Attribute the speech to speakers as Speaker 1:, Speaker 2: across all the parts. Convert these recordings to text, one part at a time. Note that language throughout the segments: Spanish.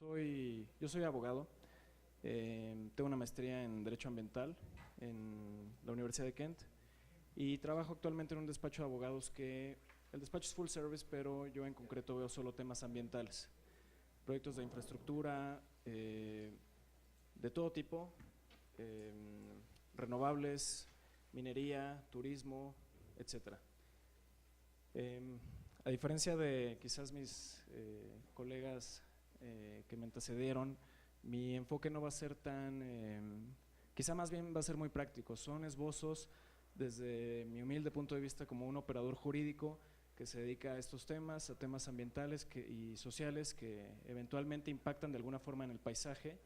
Speaker 1: Yo soy abogado, tengo una maestría en Derecho Ambiental en la Universidad de Kent y trabajo actualmente en un despacho de abogados el despacho es full service, pero yo en concreto veo solo temas ambientales, proyectos de infraestructura, de todo tipo, renovables, minería, turismo, etcétera. A diferencia de quizás mis colegas que me antecedieron, mi enfoque no va a ser quizá más bien va a ser muy práctico. Son esbozos desde mi humilde punto de vista como un operador jurídico que se dedica a estos temas, a temas ambientales y sociales que eventualmente impactan de alguna forma en el paisaje.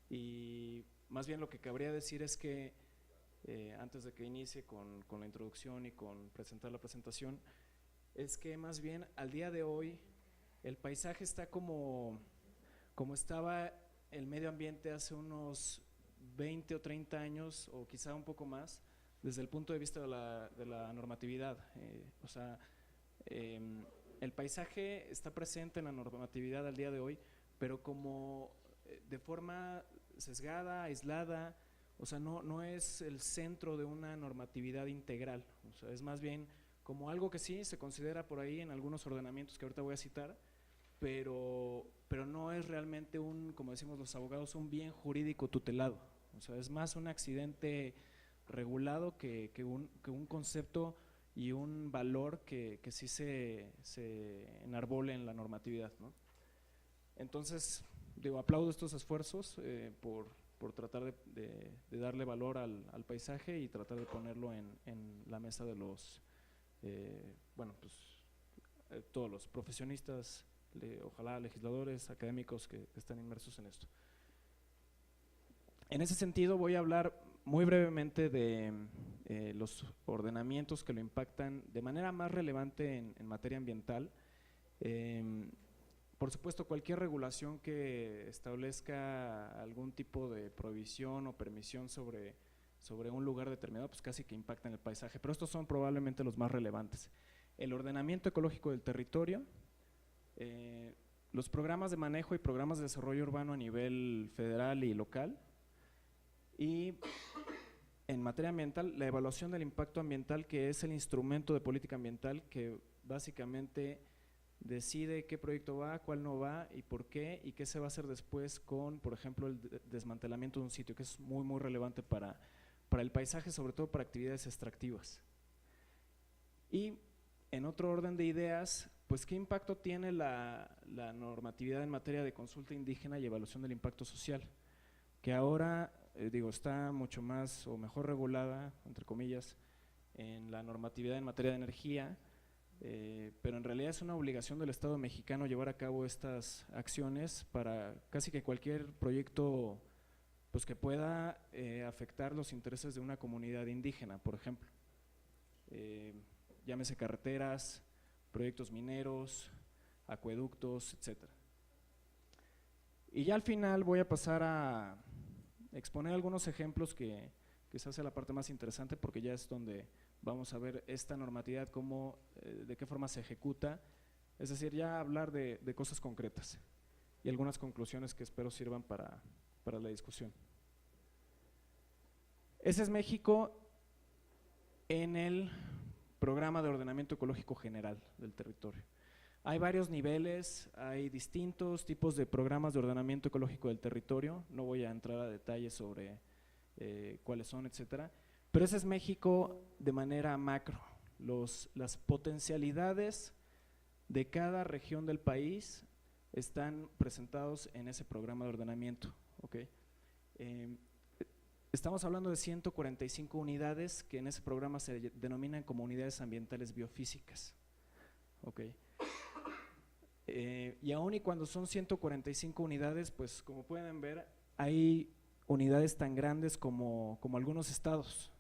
Speaker 1: Y más bien lo que cabría decir es que antes de que inicie con la introducción y con presentar la presentación, es que más bien al día de hoy el paisaje está como estaba el medio ambiente hace unos 20 o 30 años o quizá un poco más desde el punto de vista de la normatividad. O sea, el paisaje está presente en la normatividad al día de hoy, pero como de forma sesgada, aislada, o sea, no es el centro de una normatividad integral, o sea, es más bien como algo que sí se considera por ahí en algunos ordenamientos que ahorita voy a citar, pero no es realmente como decimos los abogados, un bien jurídico tutelado. O sea, es más un accidente regulado que un concepto y un valor que sí se enarbole en la normatividad, ¿no? Entonces, digo, aplaudo estos esfuerzos por tratar de darle valor al paisaje y tratar de ponerlo en la mesa de los, bueno, pues todos los profesionistas, ojalá legisladores, académicos que están inmersos en esto. En ese sentido voy a hablar muy brevemente de los ordenamientos que lo impactan de manera más relevante en materia ambiental. Por supuesto, cualquier regulación que establezca algún tipo de prohibición o permisión sobre un lugar determinado, pues casi que impacta en el paisaje, pero estos son probablemente los más relevantes. El ordenamiento ecológico del territorio, los programas de manejo y programas de desarrollo urbano a nivel federal y local, y en materia ambiental, la evaluación del impacto ambiental, que es el instrumento de política ambiental que básicamente decide qué proyecto va, cuál no va y por qué, y qué se va a hacer después con, por ejemplo, el desmantelamiento de un sitio, que es muy relevante para el paisaje, sobre todo para actividades extractivas. Y en otro orden de ideas, pues qué impacto tiene la normatividad en materia de consulta indígena y evaluación del impacto social, que ahora, digo, está mucho más o mejor regulada, entre comillas, en la normatividad en materia de energía, pero en realidad es una obligación del Estado mexicano llevar a cabo estas acciones para casi que cualquier proyecto pues, que pueda afectar los intereses de una comunidad indígena, por ejemplo. Llámese carreteras, proyectos mineros, acueductos, etcétera. Y ya al final voy a pasar a exponer algunos ejemplos que quizás sea la parte más interesante, porque ya es donde vamos a ver esta normatividad, de qué forma se ejecuta, es decir, ya hablar de cosas concretas y algunas conclusiones que espero sirvan para la discusión. Ese es México en el Programa de Ordenamiento Ecológico General del territorio. Hay varios niveles, hay distintos tipos de programas de ordenamiento ecológico del territorio, no voy a entrar a detalles sobre cuáles son, etcétera, pero ese es México de manera macro. Las potencialidades de cada región del país están presentados en ese programa de ordenamiento, ¿okay? Estamos hablando de 145 unidades que en ese programa se denominan como unidades ambientales biofísicas, ¿okay? Y aún y cuando son 145 unidades, pues como pueden ver, hay unidades tan grandes como algunos estados.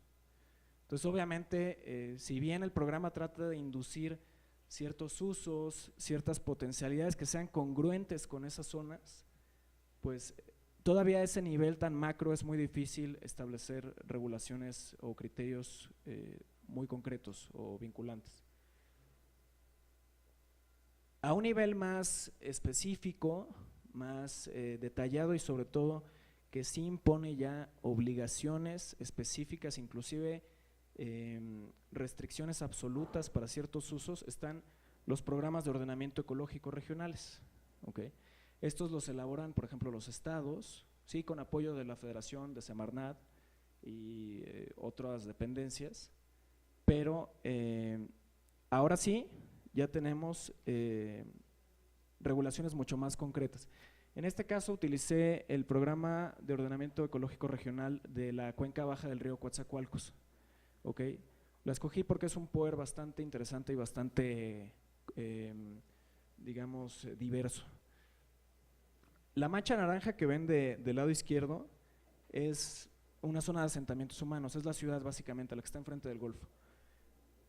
Speaker 1: Entonces obviamente, si bien el programa trata de inducir ciertos usos, ciertas potencialidades que sean congruentes con esas zonas, pues todavía a ese nivel tan macro es muy difícil establecer regulaciones o criterios muy concretos o vinculantes. A un nivel más específico, más detallado y sobre todo que sí impone ya obligaciones específicas, inclusive restricciones absolutas para ciertos usos, están los programas de ordenamiento ecológico regionales. ¿Okay? Estos los elaboran, por ejemplo, los estados, sí, con apoyo de la Federación, de Semarnat y otras dependencias, pero ahora sí ya tenemos regulaciones mucho más concretas. En este caso utilicé el programa de ordenamiento ecológico regional de la cuenca baja del río Coatzacoalcos. ¿Okay? La escogí porque es un POER bastante interesante y bastante, digamos, diverso. La mancha naranja que ven del lado izquierdo es una zona de asentamientos humanos, es la ciudad básicamente, la que está enfrente del Golfo.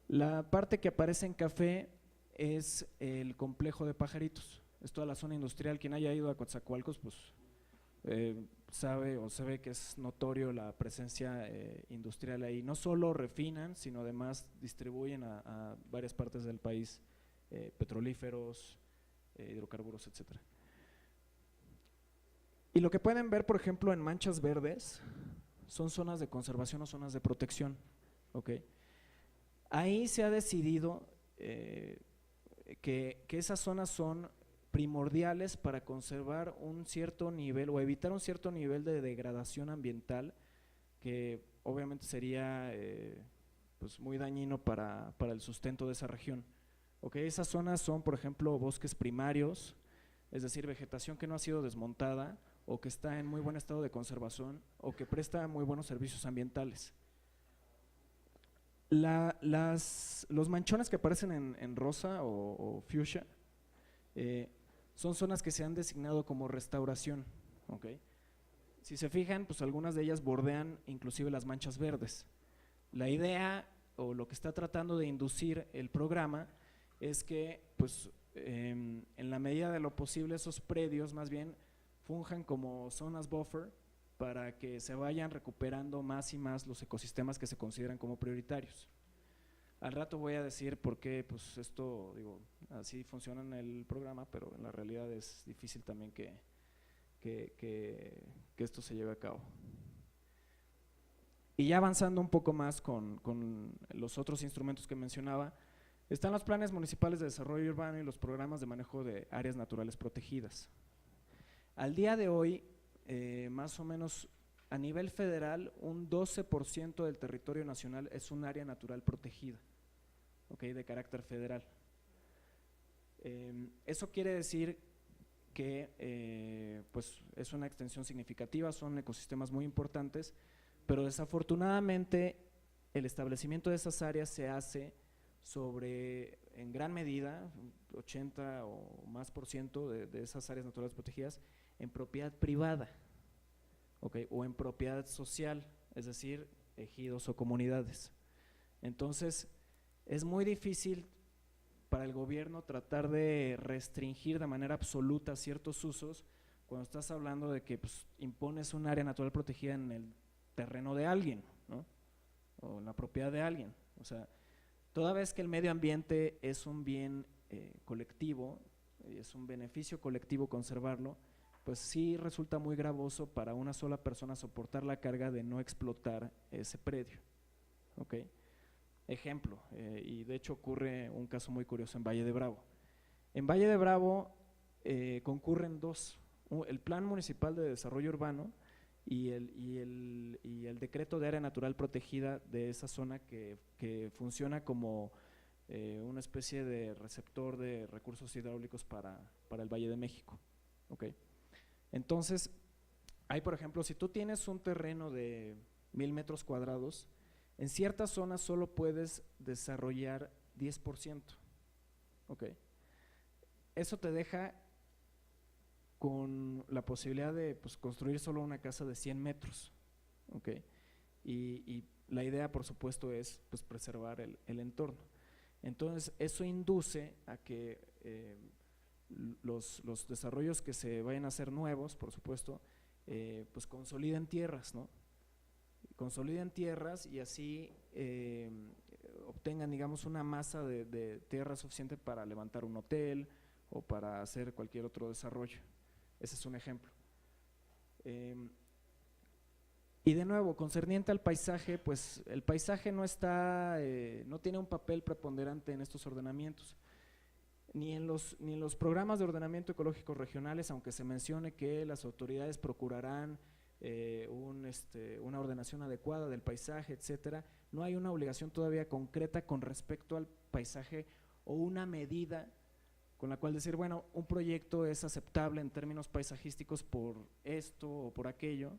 Speaker 1: La parte que aparece en café es el complejo de Pajaritos, es toda la zona industrial. Quien haya ido a Coatzacoalcos pues sabe o se ve que es notorio la presencia industrial ahí. No solo refinan, sino además distribuyen a varias partes del país petrolíferos, hidrocarburos, etcétera. Y lo que pueden ver, por ejemplo, en manchas verdes son zonas de conservación o zonas de protección. ¿Okay? Ahí se ha decidido que esas zonas son primordiales para conservar un cierto nivel o evitar un cierto nivel de degradación ambiental que obviamente sería pues muy dañino para el sustento de esa región. ¿Okay? Esas zonas son, por ejemplo, bosques primarios, es decir, vegetación que no ha sido desmontada o que está en muy buen estado de conservación o que presta muy buenos servicios ambientales. Los manchones que aparecen en rosa o fuchsia son zonas que se han designado como restauración. ¿Okay? Si se fijan, pues algunas de ellas bordean inclusive las manchas verdes. La idea o lo que está tratando de inducir el programa es que pues, en la medida de lo posible esos predios más bien funjan como zonas buffer para que se vayan recuperando más y más los ecosistemas que se consideran como prioritarios. Al rato voy a decir por qué pues esto, digo, así funciona en el programa, pero en la realidad es difícil también que esto se lleve a cabo. Y ya avanzando un poco más con los otros instrumentos que mencionaba, están los planes municipales de desarrollo urbano y los programas de manejo de áreas naturales protegidas. Al día de hoy, más o menos a nivel federal, un 12% del territorio nacional es un área natural protegida, ¿okay? De carácter federal. Eso quiere decir que pues es una extensión significativa, son ecosistemas muy importantes, pero desafortunadamente el establecimiento de esas áreas se hace sobre, en gran medida, 80 o más por ciento de esas áreas naturales protegidas, en propiedad privada, ¿okay? O en propiedad social, es decir, ejidos o comunidades. Entonces, es muy difícil para el gobierno tratar de restringir de manera absoluta ciertos usos cuando estás hablando de que pues, impones un área natural protegida en el terreno de alguien, ¿no? O en la propiedad de alguien. O sea, toda vez que el medio ambiente es un bien colectivo, es un beneficio colectivo conservarlo, pues sí resulta muy gravoso para una sola persona soportar la carga de no explotar ese predio. ¿Okay? Ejemplo, y de hecho ocurre un caso muy curioso en Valle de Bravo. En Valle de Bravo concurren dos, el Plan Municipal de Desarrollo Urbano y el decreto de área natural protegida de esa zona que funciona como una especie de receptor de recursos hidráulicos para el Valle de México. ¿Okay? Entonces, hay por ejemplo, si tú tienes un terreno de 1000 metros cuadrados, en ciertas zonas solo puedes desarrollar 10%. ¿Okay? Eso te deja con la posibilidad de pues, construir solo una casa de 100 metros. ¿Okay? Y la idea, por supuesto, es pues, preservar el entorno. Entonces, eso induce a que los desarrollos que se vayan a hacer nuevos, por supuesto, pues consoliden tierras, ¿no? Consoliden tierras y así obtengan, digamos, una masa de tierra suficiente para levantar un hotel o para hacer cualquier otro desarrollo. Ese es un ejemplo. Y de nuevo, concerniente al paisaje, pues el paisaje no tiene un papel preponderante en estos ordenamientos, ni en los programas de ordenamiento ecológico regionales, aunque se mencione que las autoridades procurarán una ordenación adecuada del paisaje, etcétera. No hay una obligación todavía concreta con respecto al paisaje o una medida con la cual decir, bueno, un proyecto es aceptable en términos paisajísticos por esto o por aquello.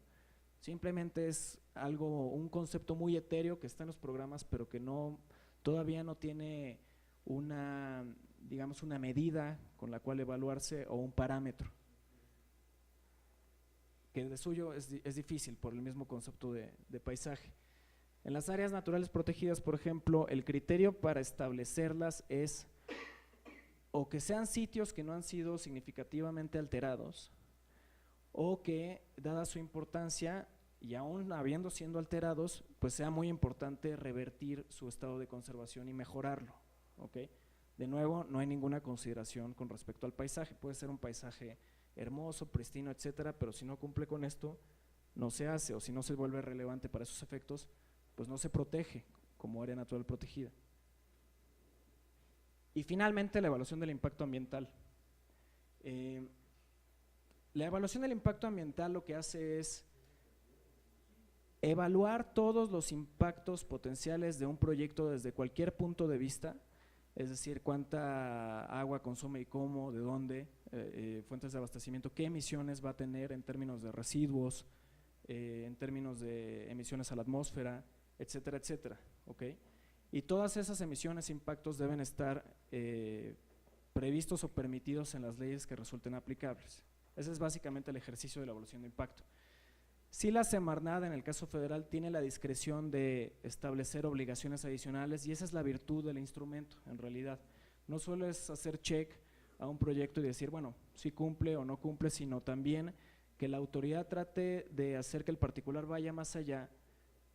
Speaker 1: Simplemente es un concepto muy etéreo que está en los programas, pero que todavía no tiene digamos, una medida con la cual evaluarse o un parámetro, que de suyo es difícil por el mismo concepto de paisaje. En las áreas naturales protegidas, por ejemplo, el criterio para establecerlas es o que sean sitios que no han sido significativamente alterados, o que, dada su importancia, y aún habiendo sido alterados, pues sea muy importante revertir su estado de conservación y mejorarlo, ¿ok? De nuevo, no hay ninguna consideración con respecto al paisaje, puede ser un paisaje hermoso, pristino, etcétera, pero si no cumple con esto, no se hace, o si no se vuelve relevante para esos efectos, pues no se protege como área natural protegida. Y finalmente, la evaluación del impacto ambiental. La evaluación del impacto ambiental lo que hace es evaluar todos los impactos potenciales de un proyecto desde cualquier punto de vista, es decir, cuánta agua consume y cómo, de dónde, fuentes de abastecimiento, qué emisiones va a tener en términos de residuos, en términos de emisiones a la atmósfera, etcétera, etcétera, ¿ok? Y todas esas emisiones e impactos deben estar previstos o permitidos en las leyes que resulten aplicables. Ese es básicamente el ejercicio de la evaluación de impacto. Si la Semarnat, en el caso federal, tiene la discreción de establecer obligaciones adicionales, y esa es la virtud del instrumento, en realidad. No solo es hacer check a un proyecto y decir, bueno, si cumple o no cumple, sino también que la autoridad trate de hacer que el particular vaya más allá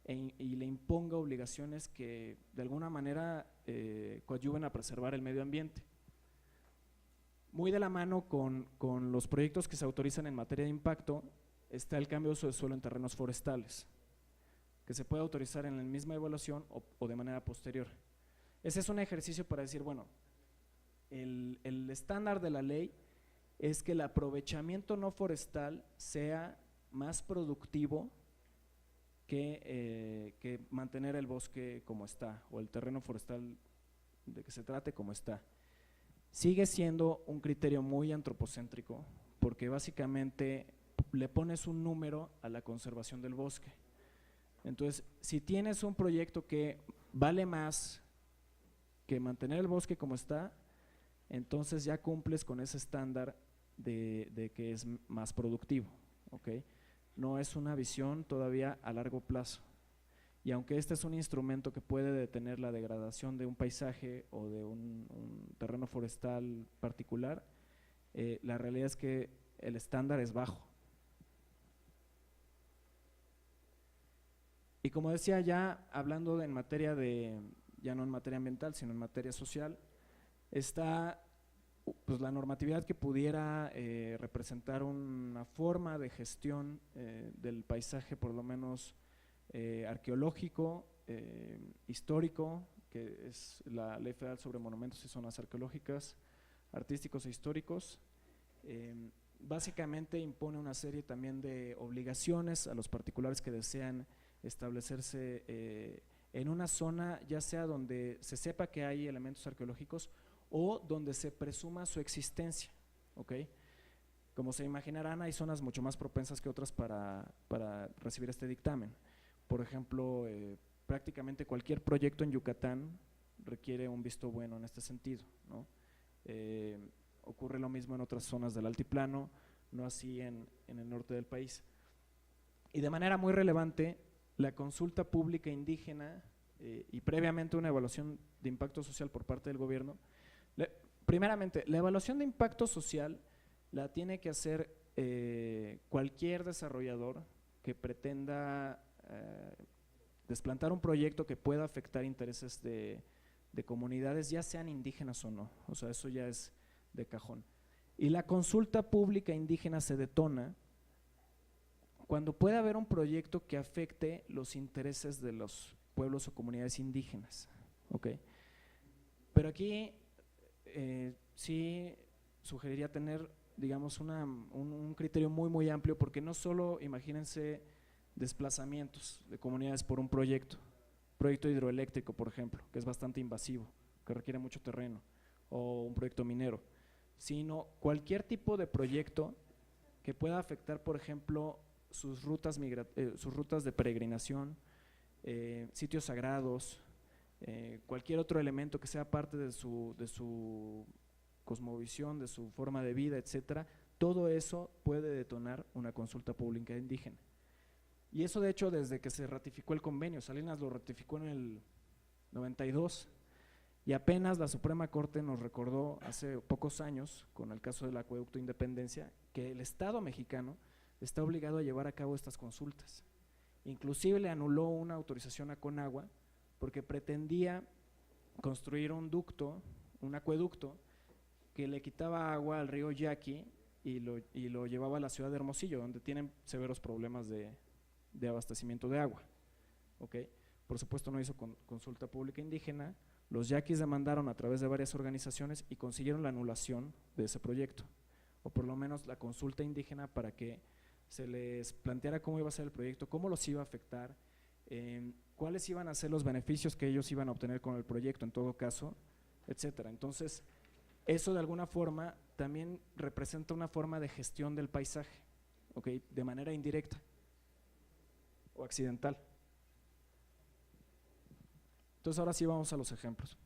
Speaker 1: y le imponga obligaciones que de alguna manera coadyuven a preservar el medio ambiente. Muy de la mano con los proyectos que se autorizan en materia de impacto está el cambio de uso de suelo en terrenos forestales, que se puede autorizar en la misma evaluación o de manera posterior. Ese es un ejercicio para decir, bueno, el estándar de la ley es que el aprovechamiento no forestal sea más productivo que mantener el bosque como está, o el terreno forestal de que se trate como está. Sigue siendo un criterio muy antropocéntrico, porque básicamente le pones un número a la conservación del bosque. Entonces, si tienes un proyecto que vale más que mantener el bosque como está, entonces ya cumples con ese estándar de que es más productivo, ¿ok? No es una visión todavía a largo plazo. Y aunque este es un instrumento que puede detener la degradación de un paisaje o de un terreno forestal particular, la realidad es que el estándar es bajo. Y como decía, ya hablando en materia ya no en materia ambiental, sino en materia social, está pues la normatividad que pudiera representar una forma de gestión del paisaje, por lo menos arqueológico, histórico, que es la Ley Federal sobre Monumentos y Zonas Arqueológicas, artísticos e históricos. Básicamente impone una serie también de obligaciones a los particulares que desean establecerse en una zona, ya sea donde se sepa que hay elementos arqueológicos o donde se presuma su existencia, ¿ok? Como se imaginarán, hay zonas mucho más propensas que otras para recibir este dictamen. Por ejemplo, prácticamente cualquier proyecto en Yucatán requiere un visto bueno en este sentido, ¿no? Ocurre lo mismo en otras zonas del altiplano, no así en el norte del país. Y de manera muy relevante, la consulta pública indígena y previamente una evaluación de impacto social por parte del gobierno. Primeramente, la evaluación de impacto social la tiene que hacer cualquier desarrollador que pretenda desplantar un proyecto que pueda afectar intereses de comunidades, ya sean indígenas o no, o sea, eso ya es de cajón. Y la consulta pública indígena se detona cuando puede haber un proyecto que afecte los intereses de los pueblos o comunidades indígenas, ¿ok? Pero aquí sí sugeriría tener, digamos, un criterio muy amplio, porque no solo, imagínense, desplazamientos de comunidades por un proyecto hidroeléctrico, por ejemplo, que es bastante invasivo, que requiere mucho terreno, o un proyecto minero, sino cualquier tipo de proyecto que pueda afectar, por ejemplo, sus rutas de peregrinación, sitios sagrados, cualquier otro elemento que sea parte de su cosmovisión, de su forma de vida, etcétera. Todo eso puede detonar una consulta pública indígena. Y eso, de hecho, desde que se ratificó el convenio, Salinas lo ratificó en el 92, y apenas la Suprema Corte nos recordó hace pocos años, con el caso del Acueducto Independencia, que el Estado mexicano está obligado a llevar a cabo estas consultas. Inclusive le anuló una autorización a Conagua porque pretendía construir un ducto, un acueducto, que le quitaba agua al río Yaqui y lo llevaba a la ciudad de Hermosillo, donde tienen severos problemas de abastecimiento de agua, ¿okay? Por supuesto no hizo consulta pública indígena, los yaquis demandaron a través de varias organizaciones y consiguieron la anulación de ese proyecto, o por lo menos la consulta indígena, para que se les planteara cómo iba a ser el proyecto, cómo los iba a afectar, cuáles iban a ser los beneficios que ellos iban a obtener con el proyecto en todo caso, etcétera. Entonces, eso de alguna forma también representa una forma de gestión del paisaje, ¿okay? De manera indirecta o accidental. Entonces ahora sí vamos a los ejemplos.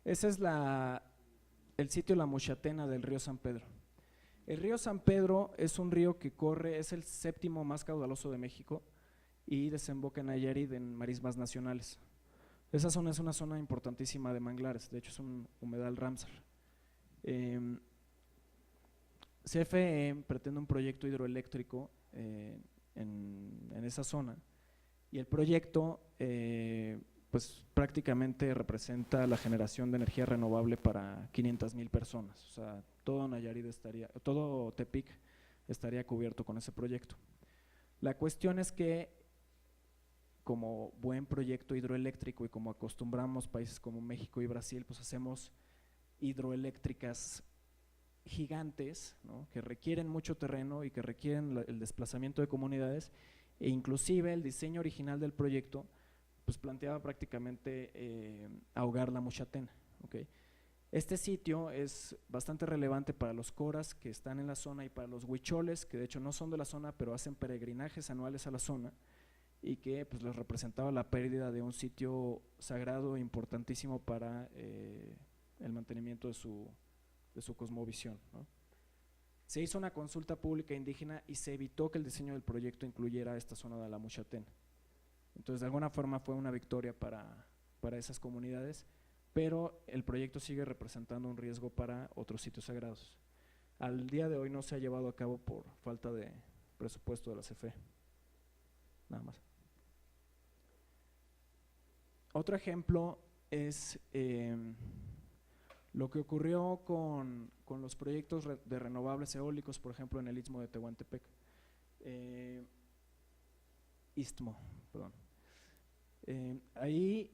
Speaker 1: Ese es el sitio La Muchatena del río San Pedro. El río San Pedro es un río que corre, es el séptimo más caudaloso de México y desemboca en Nayarit en marismas nacionales. Esa zona es una zona importantísima de manglares, de hecho es un humedal Ramsar. CFE pretende un proyecto hidroeléctrico en esa zona, y el proyecto pues prácticamente representa la generación de energía renovable para 500,000 personas, o sea, todo Nayarit todo Tepic estaría cubierto con ese proyecto. La cuestión es que, como buen proyecto hidroeléctrico y como acostumbramos países como México y Brasil, pues hacemos hidroeléctricas gigantes, ¿no?, que requieren mucho terreno y que requieren el desplazamiento de comunidades, e inclusive el diseño original del proyecto pues planteaba prácticamente ahogar la Muchatena, ¿okay? Este sitio es bastante relevante para los coras que están en la zona y para los huicholes, que de hecho no son de la zona pero hacen peregrinajes anuales a la zona, y que pues les representaba la pérdida de un sitio sagrado importantísimo para el mantenimiento de su cosmovisión, ¿no? Se hizo una consulta pública indígena y se evitó que el diseño del proyecto incluyera esta zona de la Muchatena. Entonces, de alguna forma fue una victoria para esas comunidades, pero el proyecto sigue representando un riesgo para otros sitios sagrados. Al día de hoy no se ha llevado a cabo por falta de presupuesto de la CFE. Nada más. Otro ejemplo es lo que ocurrió con los proyectos de renovables eólicos, por ejemplo, en el Istmo de Tehuantepec. Ahí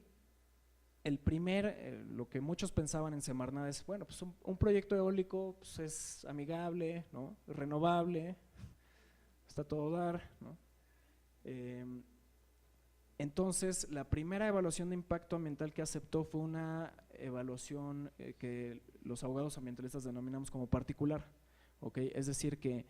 Speaker 1: lo que muchos pensaban en Semarnat es, bueno, pues un proyecto eólico pues es amigable, ¿no?, renovable, está a todo dar, ¿no? Entonces, la primera evaluación de impacto ambiental que aceptó fue una evaluación que los abogados ambientalistas denominamos como particular, ¿okay? Es decir, que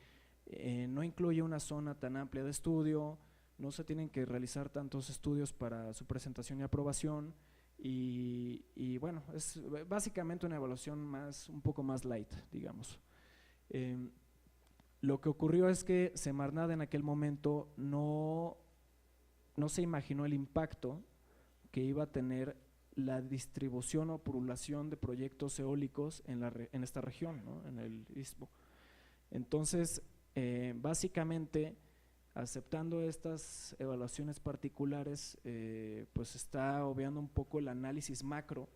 Speaker 1: no incluye una zona tan amplia de estudio, no se tienen que realizar tantos estudios para su presentación y aprobación, y bueno, es básicamente una evaluación un poco más light, digamos. Lo que ocurrió es que Semarnat en aquel momento no se imaginó el impacto que iba a tener la distribución o pululación de proyectos eólicos en esta región, ¿no?, en el Istmo. Entonces, básicamente, aceptando estas evaluaciones particulares, pues está obviando un poco el análisis macro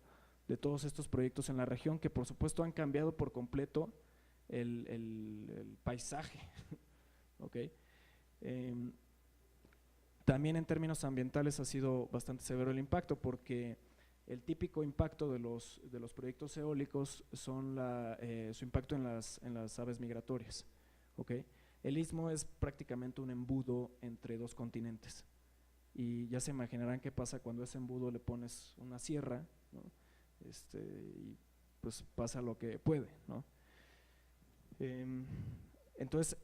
Speaker 1: de todos estos proyectos en la región, que por supuesto han cambiado por completo el paisaje. ¿Okay? También en términos ambientales ha sido bastante severo el impacto, porque el típico impacto de los proyectos eólicos son su impacto en las aves migratorias. ¿Okay? El istmo es prácticamente un embudo entre dos continentes, y ya se imaginarán qué pasa cuando a ese embudo le pones una sierra, ¿no? Y pues pasa lo que puede, ¿no? Entonces,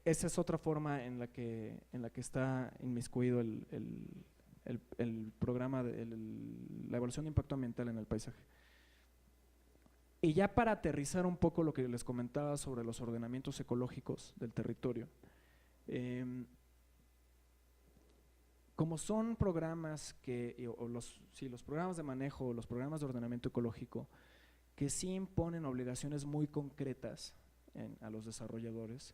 Speaker 1: esa es otra forma en la que está inmiscuido el programa, la evaluación de impacto ambiental en el paisaje. Y ya para aterrizar un poco lo que les comentaba sobre los ordenamientos ecológicos del territorio, como son programas los programas de manejo o los programas de ordenamiento ecológico que sí imponen obligaciones muy concretas a los desarrolladores,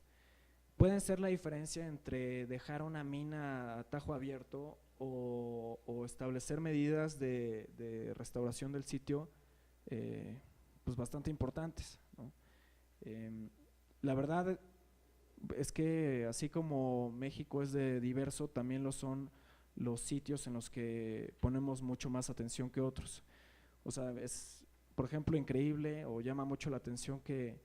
Speaker 1: pueden ser la diferencia entre dejar una mina a tajo abierto o establecer medidas de restauración del sitio pues bastante importantes, ¿no? La verdad es que así como México es de diverso, también lo son los sitios en los que ponemos mucho más atención que otros. O sea, es, por ejemplo, increíble o llama mucho la atención que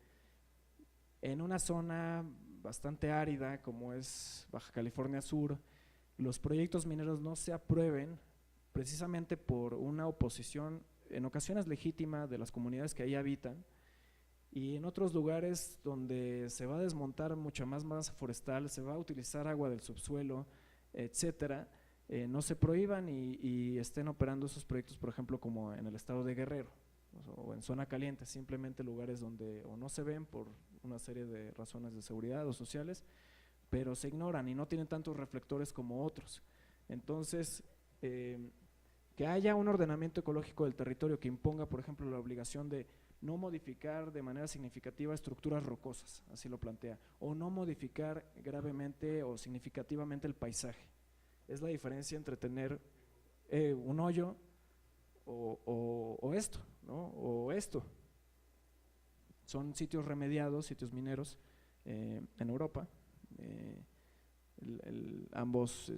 Speaker 1: en una zona bastante árida como es Baja California Sur, los proyectos mineros no se aprueben precisamente por una oposición en ocasiones legítima de las comunidades que ahí habitan, y en otros lugares donde se va a desmontar mucha más masa forestal, se va a utilizar agua del subsuelo, etcétera, no se prohíban y estén operando esos proyectos, por ejemplo, como en el estado de Guerrero o en zona caliente, simplemente lugares donde o no se ven por una serie de razones de seguridad o sociales, pero se ignoran y no tienen tantos reflectores como otros. Entonces, que haya un ordenamiento ecológico del territorio que imponga, por ejemplo, la obligación de no modificar de manera significativa estructuras rocosas, así lo plantea, o no modificar gravemente o significativamente el paisaje. Es la diferencia entre tener un hoyo o esto, ¿no? O esto. Son sitios remediados, sitios mineros en Europa. Ambos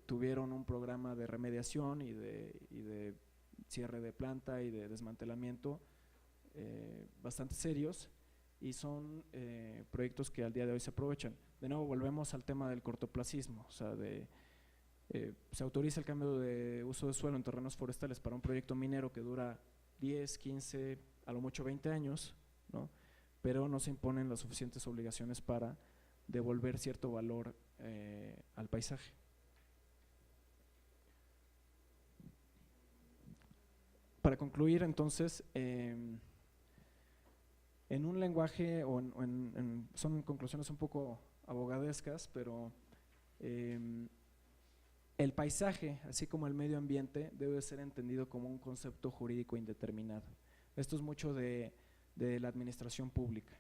Speaker 1: tuvieron un programa de remediación y de cierre de planta y de desmantelamiento bastante serios, y son proyectos que al día de hoy se aprovechan. De nuevo volvemos al tema del cortoplacismo, o sea, se autoriza el cambio de uso de suelo en terrenos forestales para un proyecto minero que dura 10, 15, a lo mucho 20 años, ¿no? Pero no se imponen las suficientes obligaciones para devolver cierto valor al paisaje. Para concluir, entonces, en un lenguaje, son conclusiones un poco abogadescas, pero el paisaje, así como el medio ambiente, debe ser entendido como un concepto jurídico indeterminado. Esto es mucho de la administración pública.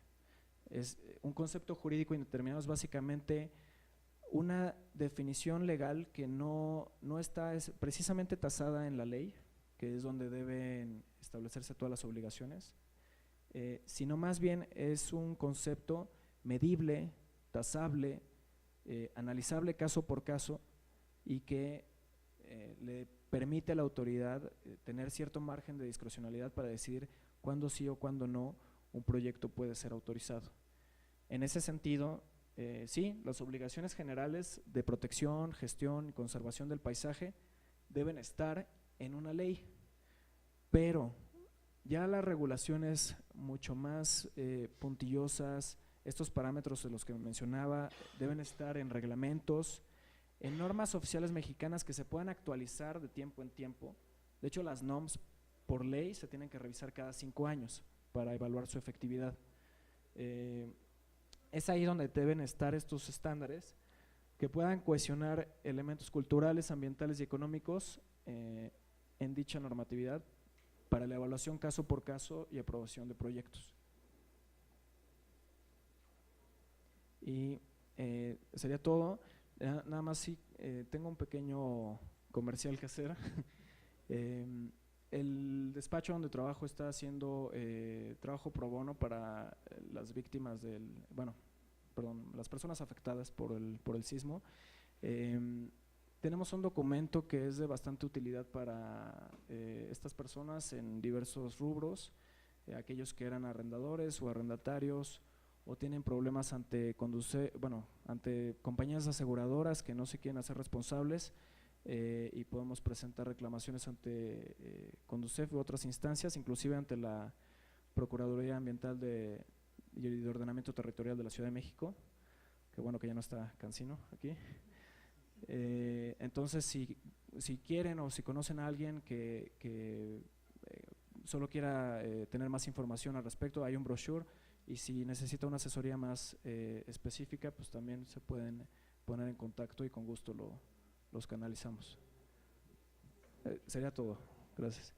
Speaker 1: Un concepto jurídico indeterminado es básicamente una definición legal que no está precisamente tasada en la ley, que es donde deben establecerse todas las obligaciones, sino más bien es un concepto medible, tasable, analizable caso por caso, y que le permite a la autoridad tener cierto margen de discrecionalidad para decidir cuándo sí o cuándo no un proyecto puede ser autorizado. En ese sentido, sí, las obligaciones generales de protección, gestión y conservación del paisaje deben estar en una ley, pero ya las regulaciones mucho más puntillosas, estos parámetros de los que mencionaba, deben estar en reglamentos, en normas oficiales mexicanas que se puedan actualizar de tiempo en tiempo. De hecho, las NOMs por ley se tienen que revisar cada 5 años para evaluar su efectividad. Es ahí donde deben estar estos estándares que puedan cohesionar elementos culturales, ambientales y económicos en dicha normatividad para la evaluación caso por caso y aprobación de proyectos. Y sería todo. Nada más, sí, tengo un pequeño comercial que hacer. El despacho donde trabajo está haciendo trabajo pro bono para las víctimas las personas afectadas por el sismo. Tenemos un documento que es de bastante utilidad para estas personas en diversos rubros, aquellos que eran arrendadores o arrendatarios o tienen problemas ante compañías aseguradoras que no se quieren hacer responsables, y podemos presentar reclamaciones ante Conducef u otras instancias, inclusive ante la Procuraduría Ambiental y de Ordenamiento Territorial de la Ciudad de México, que bueno que ya no está Cancino aquí. Entonces, si quieren o si conocen a alguien que solo quiera tener más información al respecto, hay un brochure, y si necesita una asesoría más específica, pues también se pueden poner en contacto y con gusto los canalizamos. Sería todo. Gracias.